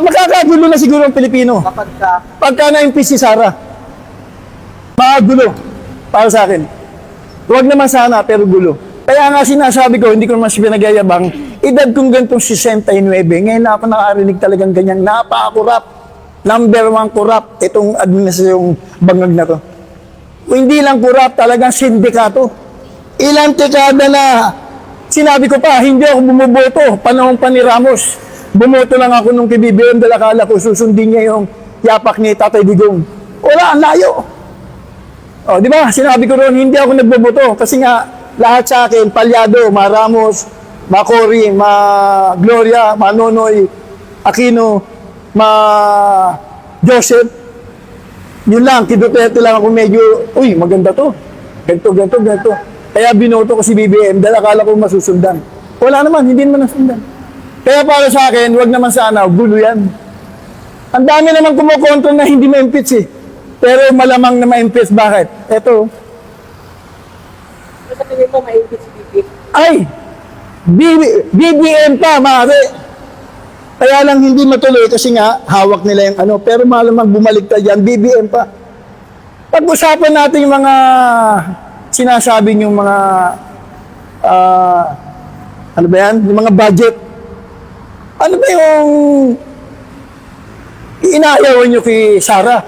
Magkakagulo na siguro ang Pilipino. Pagka na-impeach si Sara. Magulo. Para sa akin. Huwag naman sana, pero gulo. Kaya nga sinasabi ko, hindi ko naman siya pinagayabang, edad kong ganitong 69, ngayon na ako nakarinig talagang ganyang napaka-corrupt. Number 1 corrupt itong administrasyong bangag na to. Kung hindi lang corrupt, talagang sindikato. Ilang dekada na sinabi ko pa, hindi ako bumuboto, panahon pa ni Ramos. Bumoto lang ako nung kibibigyan, dahil akala ko susundin niya yung yapak ni Tatay Digong. Wala, ang layo. O, di ba? Sinabi ko ron, hindi ako nagboboto kasi nga lahat sa akin, Palyado, Ma Ramos, Ma Cory, Ma Gloria, Ma Nonoy, Aquino, Ma Joseph. Yun lang, kidutete lang ako medyo, uy, maganda to. Ganto. Kaya binoto ko si BBM dahil akala ko masusundan. Wala naman, hindi naman nasundan. Kaya para sa akin, wag naman sana, gulo yan. Ang dami naman kumukontra na hindi ma-impeach eh. Pero malamang na ma-impeach. Bakit? Eto. Sa tingin mo, ma-impeach si BBM? Ay! BBM pa, maaari. Kaya lang hindi matuloy kasi nga hawak nila yung ano. Pero malamang bumaliktad yan, BBM pa. Pag-usapan natin yung mga sinasabi yung mga ano ba yan? Yung mga budget. Ano ba yung inaayawan nyo kay Sara?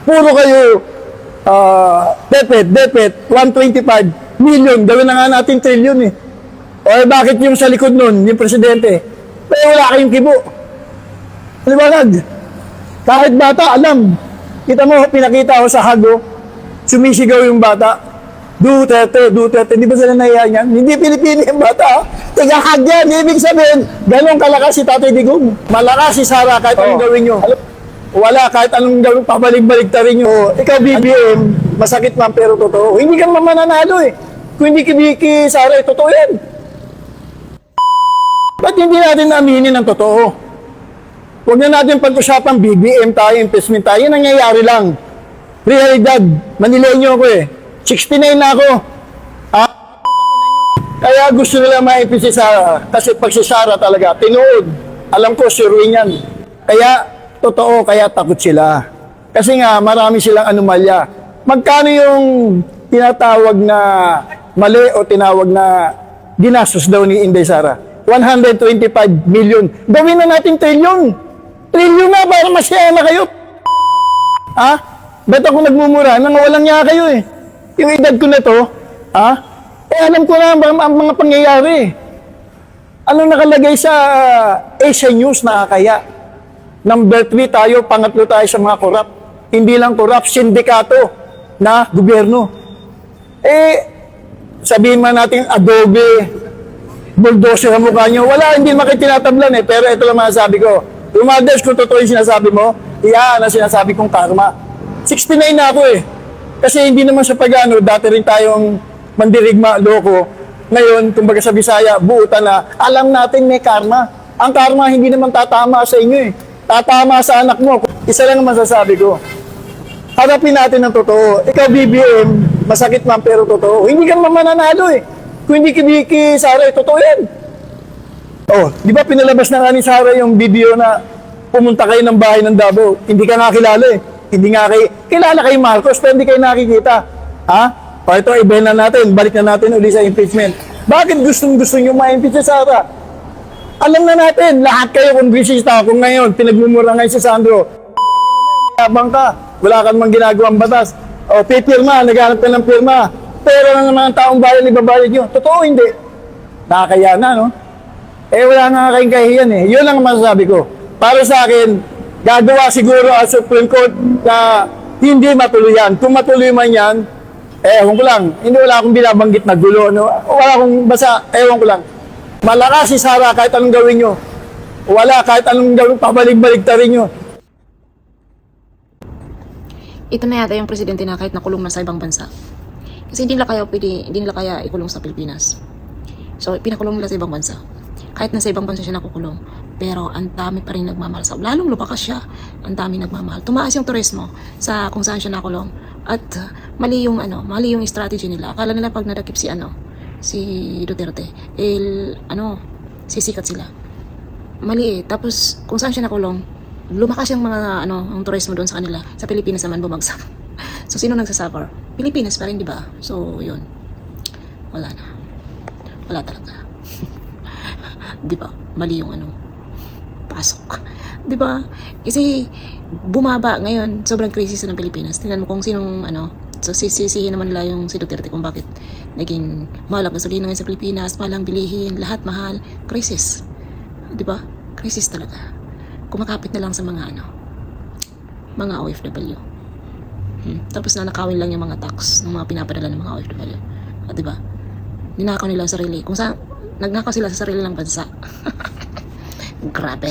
Puro kayo depet, 125 million. Gawin na nga natin trillion eh. O bakit yung sa likod nun, yung presidente? Pero wala kayong kibo. Liwanag. Kahit bata, alam. Kita mo, pinakita ko sa Hago, sumisigaw yung bata. Duterte. Di ba sila nahiya niyan? Hindi Pilipino yung bata. Tiga-hag yan. Ibig sabihin, ganun kalakas si Tatay Digong. Malakas si Sara kahit anong gawin nyo. Wala, kahit anong gawin, pabalik-balik ta rin nyo. Ikaw, BBM, masakit man pero totoo. Hindi ka naman mananalo eh. Kung hindi kibiki Sara, totoo yan. Ba't hindi natin aminin ang totoo? Huwag na natin pag-usapan BBM tayo, investment tayo. Yan nangyayari lang. Realidad, Manileño ako eh. 69 na ako. Kaya gusto nila maipin si Sara. Kasi pag si Sara talaga, tinuod. Alam ko, suruin yan. Kaya, totoo, kaya takot sila. Kasi nga, marami silang anomalya. Magkano yung tinatawag na mali o tinawag na ginastos daw ni Inday Sara? 125 million. Gawin na natin trillion. Trillion na para masaya na kayo. Ha? Ba't ako nagmumura? Nang walang niya kayo eh. Yung edad ko na to, alam ko na ang mga pangyayari. Ano nakalagay sa Asia News nakakaya? Number 3 tayo, pangatlo tayo sa mga corrupt. Hindi lang corrupt, sindikato na gobyerno. Sabihin man natin adobe, bulldozer ang mukha nyo. Wala, hindi makitinatablan eh. Pero ito lang masasabi ko. Rumades kung totoo yung sinasabi mo, iyan ang sinasabi kong karma. 69 na ako eh. Kasi hindi naman sa pag-ano, dati rin tayong mandirigma, loko. Ngayon, kumbaga sa Bisaya, buutan na, alam natin may karma. Ang karma hindi naman tatama sa inyo eh. Tatama sa anak mo. Isa lang ang masasabi ko. Harapin natin ang totoo. Ikaw, BBM, masakit man pero totoo. Hindi ka naman mananalo eh. Kung hindi kibiki Sara, totoo yan. Oh, di ba pinalabas na nga ni Sara yung video na pumunta kayo ng bahay ng Davao. Hindi ka nga kilala eh. Hindi nga kilala kay Marcos, pero hindi kayo nakikita. Ha? O ito, ibahin na natin. Balik na natin uli sa impeachment. Bakit gustong-gusto nyo ma-impeach si Sara? Alam na natin, lahat kayo kongresista. Kung ngayon, pinagmumura ngayon si Sandro. Yabang ka, wala ka namang ginagawang batas. O, pipirma, naghanap ka ng pirma. Pero ng mga taong bayan, ibabayad nyo. Totoo, hindi. Nakakaya na, no? Wala nga kayong kahiyan eh. Yun lang masasabi ko. Para sa akin, gagawa siguro ang Supreme Court na hindi matuloy yan. Kung matuloy man yan, ewan ko lang. Hindi wala akong binabanggit na gulo. No? Wala akong basta, ewan ko lang. Malakas si Sara kahit anong gawin nyo. Wala kahit anong gawin, pabalik-balik ta rin nyo. Ito na yata yung presidente na kahit nakulong na sa ibang bansa. Kasi hindi nila kaya ikulong sa Pilipinas. So, pinakulong nila sa ibang bansa. Kahit nasa ibang bansa siya nakukulong. Pero ang dami pa rin nagmamahal sa lalong lumakas siya. Ang dami nagmamahal. Tumaas yung turismo sa kung saan siya nakulong. At mali yung strategy nila. Akala nila pag nadakip si Duterte, sisikat sila. Mali eh. Tapos kung saan siya nakulong, lumakas yung mga ang turismo doon sa kanila. Sa Pilipinas naman bumagsak. So sino nagsasuffer? Pilipinas pa rin, di ba? So yun. Wala na. Wala talaga. Di ba? Mali yung pasok. Di ba? Kasi bumaba ngayon, sobrang crisis na ng Pilipinas. Tingnan mo kung sinong so sisihin naman nila yung si Duterte kung bakit naging mahal ang gasolina ngayon sa Pilipinas, mahal ang bilihin, lahat mahal, crisis. Di ba? Crisis talaga. Kumakapit na lang sa mga mga OFW. Tapos nanakawin lang yung mga tax ng mga pinapadala ng mga OFW. Di ba? Ninakaw nila ang sarili. Kung saan nagnakaw sila sa sarili ng bansa. Grabe.